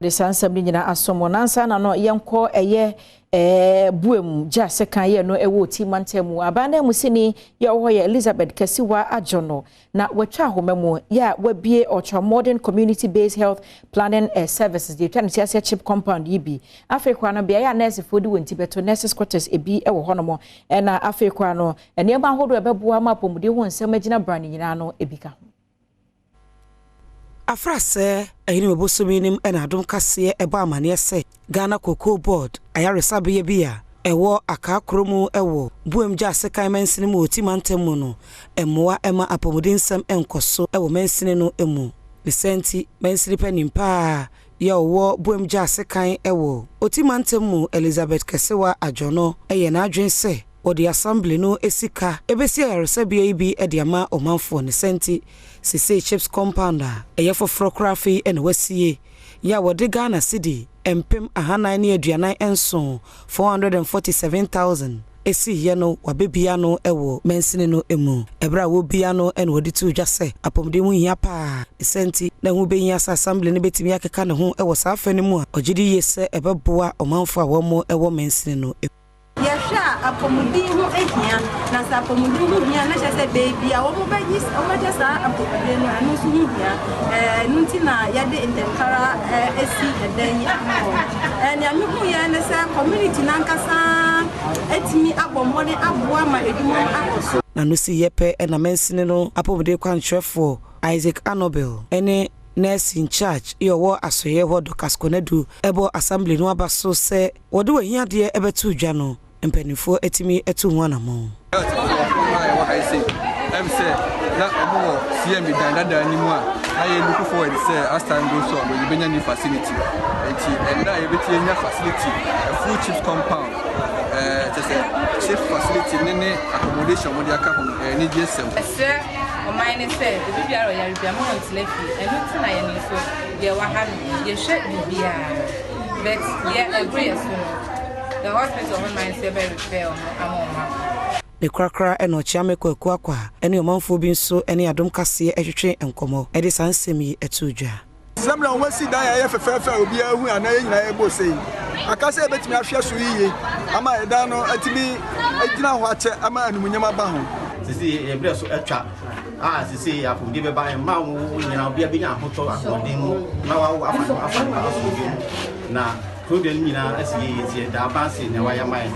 The Sansam Nina Asomo Nansa na no yenko eye buem ja sekan ye no ewo ti mantemu abana musini ya wo ye Elizabeth Kasee wa ajono na watwa homemu ya wabie ultra modern community based health planning services the twan tia chip compound yibi Africa no bia ya nurse fodi wonti beto nurses quarters ebi ewo honomo na Africa no enema hodo ebeboa mapomude ho nsem agina brand nyina no ebika Afrase ehini mebosominim ena Adom Kasee eba amane se Ghana Cocoa Board ayaresabe bia ewo AKAA mu ewo buem ja sekan mansini mu otimantemu no emoa ema apomodinsem enkoso ewo mansini no emu Vicenti mansini panimpa ya wo buem ja sekan ewo otimantemu Elizabeth Kasee wa ajono eye na adwen se Odi assembly no esika ebesi ayaresabia ibi ediama omanfo ne senti CHPS compounder eyefofrokrafi ene wasie ya wode Ghana cedi empem ahanan ne aduanan enso 447,000 esi ye no wabebia no ewo mensini no emu ebra wo bia no ene wodi tu dwase apomde hu hia pa senti na hu behia sa assembly ne betimi akeka ne ho ewo sa afani mu a ogidi yese ebeboa omanfo a wo mo ewo mensini no Yasha apomudi hu ehia na sa apomudi hu hia na chese baby a wo mo bayi o ma chese apomudi no anu su hu hia nunti na yade interkara esi eden ya ni amihu ya na sa community na nkasa etimi abomode aboa ma edumo akoso na no si yepe na mensini no apomudi kwanchefo Isaac Anobel ene nurse in charge yowo asoye ho dokaskonadu ebo assembly no abaso se wode wahia de ebetu dwa no mpanifo etimi etu ho anamo I'm say na omo CM danda ni mu a I look forward say as time goes on we be new facility and na ebeti nya facility a full chips compound just a chip facility nene accommodation mo dia ka ho ni gsm o mine say the bibia ro ya bibia mo ntlefi enu tina ye ni so ye wa ha ye hwe bibia but ye agree so the hospital on mine say be refer amoma the krakra eno chiame kwakwa ene omanfo bi nso ene Adom Kasee ehwetwe enkomo ede sansemi etudwa Samla wasi da ya fefefe obi ahu anaye nyina ebo sei akase betimi ahwe so yiye ama eda no atimi agina ho ache ama anumunyama ba ho sisi ebre so etwa sisi afudi be ba ma wo nyina obi abenya ahoto akodi mu na wa afa na problem nyina asiye da ba se ne wa ya mai